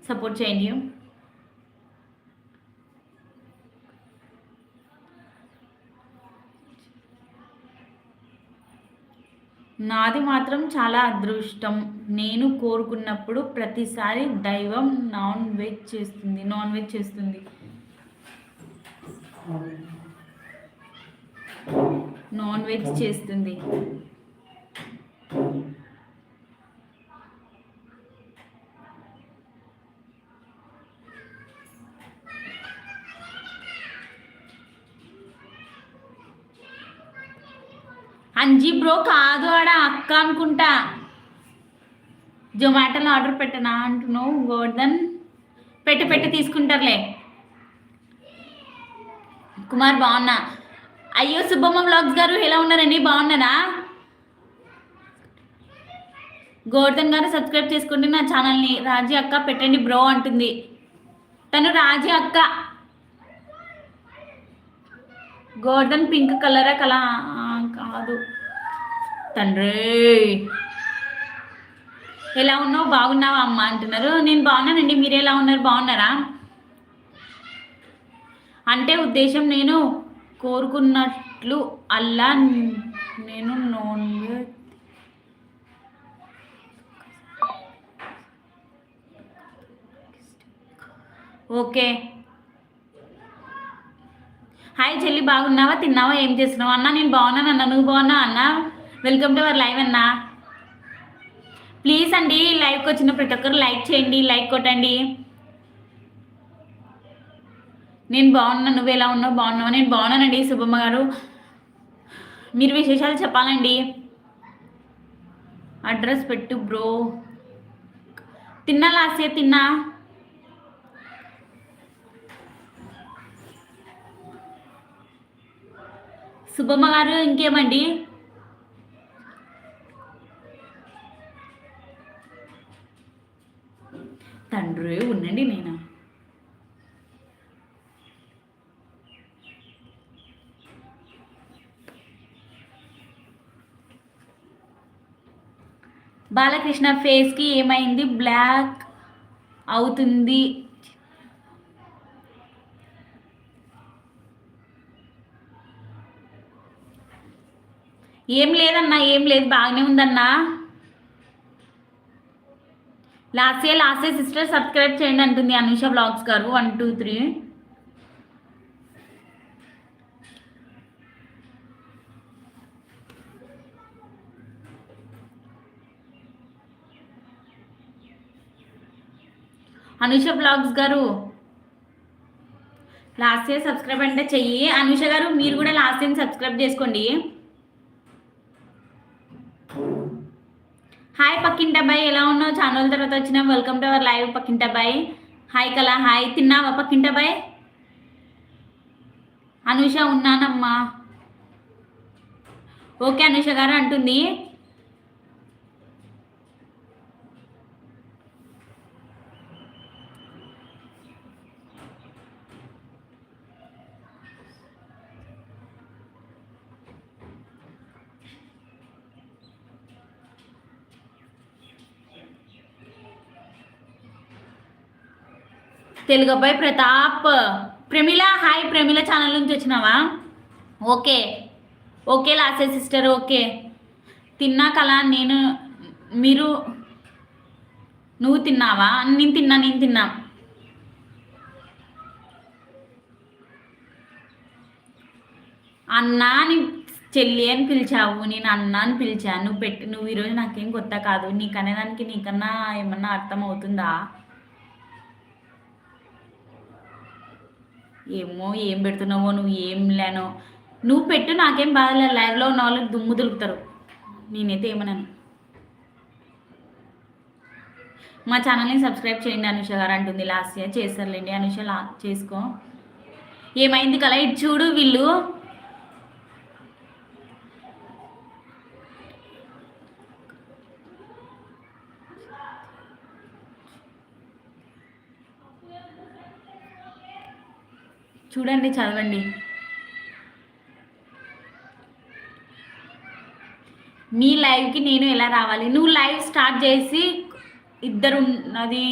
Support చేయండి. నాది మాత్రం చాలా అదృష్టం. నేను కోరుకున్నప్పుడు ప్రతిసారి దైవం నాన్ వెజ్ చేస్తుంది. అంజీ బ్రో కాదు, ఆడ అక్క అనుకుంటా. జొమాటోలో ఆర్డర్ పెట్టనా అంటున్నావు గోవర్ధన్? పెట్టి తీసుకుంటారులే. కుమార్ బాగున్నా. అయ్యో సుబ్బమ్మ వ్లాగ్స్ గారు ఎలా ఉన్నారండి? బాగున్నారా? గోవర్ధన్ గారు సబ్స్క్రైబ్ చేసుకోండి నా ఛానల్ని. రాజీ అక్క పెట్టండి బ్రో అంటుంది. తను రాజీ అక్క. గోవర్ధన్ పింక్ కలరా కాదు తండ్రి. ఎలా ఉన్నావు? బాగున్నావా అమ్మ అంటున్నారు. నేను బాగున్నానండి. మీరు ఎలా ఉన్నారు? బాగున్నారా? అంటే ఉద్దేశం నేను కోరుకున్నట్లు అల్లా నేను నాన్ వెజ్ ఓకే. హాయ్ చెల్లి, బాగున్నావా? తిన్నావా? ఏం చేస్తున్నావు అన్న? నేను బాగున్నాను అన్న. నువ్వు బాగున్నావు అన్న? వెల్కమ్ టు అవర్ లైవ్ అన్న. ప్లీజ్ అండి, లైవ్కి వచ్చిన ప్రతి ఒక్కరు లైక్ చేయండి, లైక్ కొట్టండి. నేను బాగున్నా. నువ్వు ఎలా ఉన్నావు? బాగున్నావా? నేను బాగున్నానండి సుబ్బమ్మ గారు. మీరు విశేషాలు చెప్పాలండి. అడ్రస్ పెట్టు బ్రో. తిన్నా లాస్య, తిన్నా. సుబ్బమ్మ గారు ఇంకేమండి? తండ్రి ఉండండి. నేను బాలకృష్ణ ఫేస్కి ఏమైంది? బ్లాక్ అవుతుంది. ఏం లేదన్నా, ఏం లేదు, బాగానే ఉందన్నా. లాస్టే సిస్టర్ సబ్స్క్రైబ్ చేయండి అంటుంది అనుష బ్లాగ్స్ గారు. 1 2 3. అనుష బ్లాగ్స్ గారు లాస్ట్ ఇయర్ సబ్స్క్రైబ్ అంటే చెయ్యి. అనుష గారు మీరు కూడా లాస్ట్ ఇయర్ సబ్స్క్రైబ్ చేసుకోండి. హాయ్ పక్కింటబ్బాయి, ఎలా ఉన్నావు? ఛానల్ తర్వాత వచ్చినా. వెల్కమ్ టు అవర్ లైవ్ పక్కింటబ్బాయి. Hi Kala, hi. తిన్నావా పక్కింటబ్బాయి? అనుష ఉన్నానమ్మా. ఓకే అనుష గారు అంటుంది. తెలుగు అబ్బాయి ప్రతాప్. ప్రమిళ, హాయ్ ప్రమిళ, ఛానల్ నుంచి వచ్చినావా? ఓకే ఓకే లాసే సిస్టర్. ఓకే తిన్నా కలా. నువ్వు తిన్నావా? నేను తిన్నా. అన్నా నీ చెల్లి అని పిలిచావు, నేను అన్న అని పిలిచాను. నువ్వు ఈరోజు నాకేం కొత్త కాదు. నీకనేదానికి నీకన్నా ఏమన్నా అర్థం అవుతుందా? ఏమో ఏం పెడుతున్నావో నువ్వు, ఏం లేనో నువ్వు పెట్టు, నాకేం బాధలే. లైవ్లో ఉన్న వాళ్ళు దుమ్ము దులుపుతారు, నేనైతే ఏమన్నాను. మా ఛానల్ని సబ్స్క్రైబ్ చేయండి అనుష గారు అంటుంది. లాస్ట్ ఇయర్ చేస్తారులేండి అనుష, చేసుకో. ఏమైంది కలా? ఇటు చూడు, వీళ్ళు చూడండి, చదవండి. మీ లైవ్కి నేను ఎలా రావాలి? నువ్వు లైవ్ స్టార్ట్ చేసి ఇద్దరు అది